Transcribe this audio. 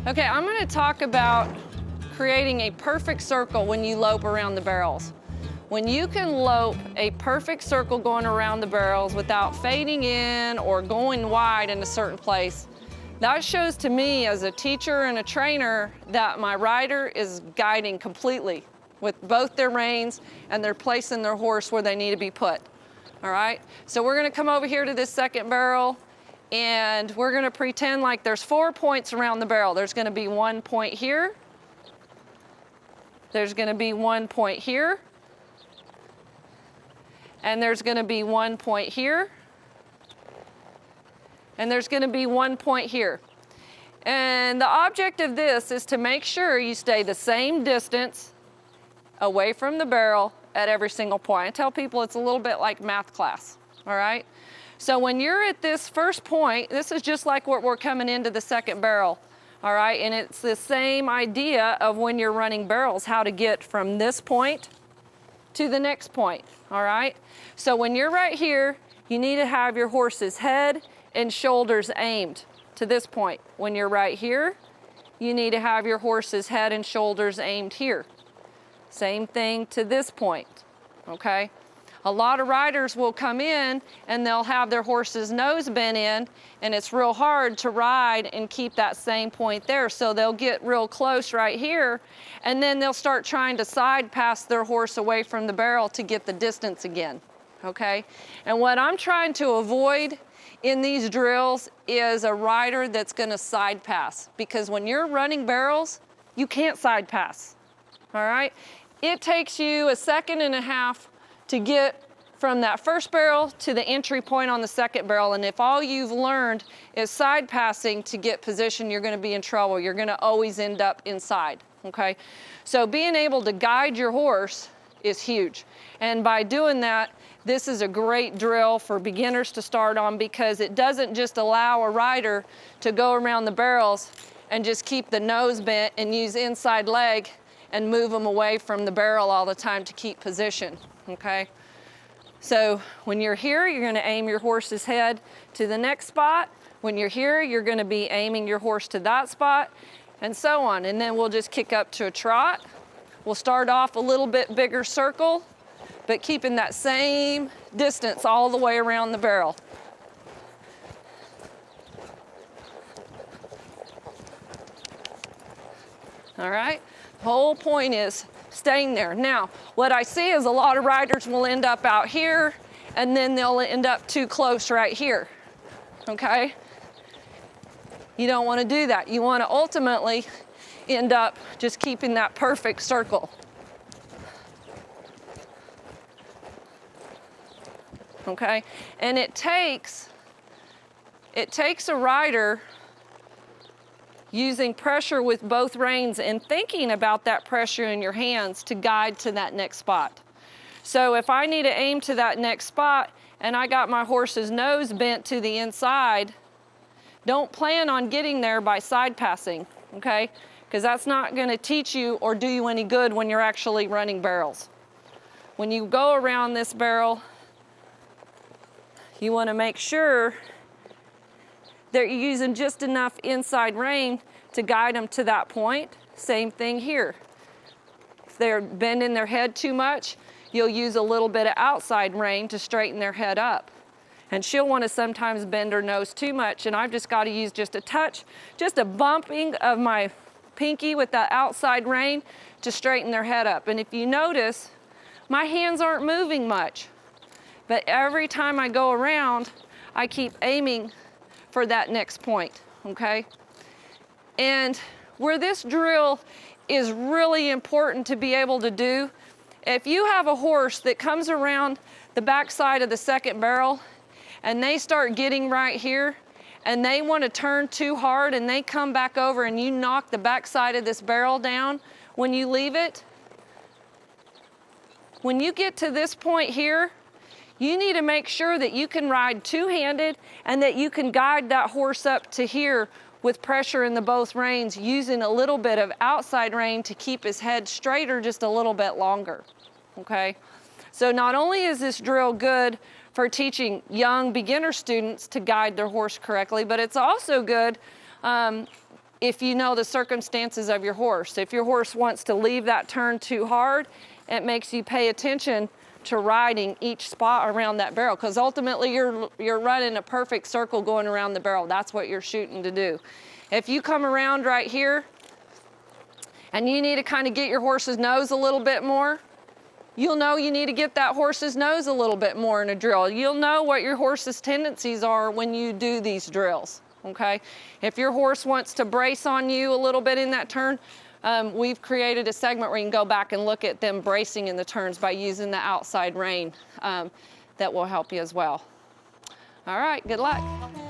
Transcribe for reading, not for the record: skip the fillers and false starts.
Okay, I'm going to talk about creating a perfect circle when you lope around the barrels. When you can lope a perfect circle going around the barrels without fading in or going wide in a certain place, that shows to me as a teacher and a trainer that my rider is guiding completely with both their reins and they're placing their horse where they need to be put. All right, so we're going to come over here to this second barrel. And we're going to pretend like there's 4 points around the barrel. There's going to be 1 point here. There's going to be 1 point here. And there's going to be 1 point here. And there's going to be 1 point here. And the object of this is to make sure you stay the same distance away from the barrel at every single point. I tell people it's a little bit like math class, all right? So when you're at this first point, this is just like what we're coming into the second barrel, all right? And it's the same idea of when you're running barrels, how to get from this point to the next point, all right? So when you're right here, you need to have your horse's head and shoulders aimed to this point. When you're right here, you need to have your horse's head and shoulders aimed here. Same thing to this point, okay? A lot of riders will come in and they'll have their horse's nose bent in, and it's real hard to ride and keep that same point there. So they'll get real close right here, and then they'll start trying to side pass their horse away from the barrel to get the distance again, okay? And what I'm trying to avoid in these drills is a rider that's gonna side pass, because when you're running barrels, you can't side pass, all right? It takes you 1.5 seconds to get from that first barrel to the entry point on the second barrel. And if all you've learned is side passing to get position, you're gonna be in trouble. You're gonna always end up inside, okay? So being able to guide your horse is huge. And by doing that, this is a great drill for beginners to start on, because it doesn't just allow a rider to go around the barrels and just keep the nose bent and use inside leg and move them away from the barrel all the time to keep position. Okay, so when you're here, you're going to aim your horse's head to the next spot. When you're here, you're going to be aiming your horse to that spot, and so on. And then we'll just kick up to a trot. We'll start off a little bit bigger circle, but keeping that same distance all the way around the barrel. All right, the whole point is staying there. Now, what I see is a lot of riders will end up out here, and then they'll end up too close right here, okay? You don't want to do that. You want to ultimately end up just keeping that perfect circle. Okay, and it takes a rider using pressure with both reins and thinking about that pressure in your hands to guide to that next spot. So if I need to aim to that next spot and I got my horse's nose bent to the inside, don't plan on getting there by side passing, okay? Because that's not going to teach you or do you any good when you're actually running barrels. When you go around this barrel, you want to make sure that you're using just enough inside rein to guide them to that point. Same thing here. If they're bending their head too much, you'll use a little bit of outside rein to straighten their head up. And she'll want to sometimes bend her nose too much, and I've just got to use just a touch, just a bumping of my pinky with that outside rein to straighten their head up. And if you notice, my hands aren't moving much, but every time I go around, I keep aiming for that next point, okay? And where this drill is really important to be able to do, if you have a horse that comes around the backside of the second barrel and they start getting right here and they want to turn too hard and they come back over and you knock the backside of this barrel down when you leave it, when you get to this point here, you need to make sure that you can ride two-handed and that you can guide that horse up to here with pressure in the both reins, using a little bit of outside rein to keep his head straighter just a little bit longer, okay? So not only is this drill good for teaching young beginner students to guide their horse correctly, but it's also good if you know the circumstances of your horse. If your horse wants to leave that turn too hard, it makes you pay attention to riding each spot around that barrel, because ultimately you're running a perfect circle going around the barrel. That's what you're shooting to do. If you come around right here and you need to kind of get your horse's nose a little bit more, you'll know you need to get that horse's nose a little bit more in a drill. You'll know what your horse's tendencies are when you do these drills, okay? If your horse wants to brace on you a little bit in that turn, we've created a segment where you can go back and look at them bracing in the turns by using the outside rein. That will help you as well. All right, good luck.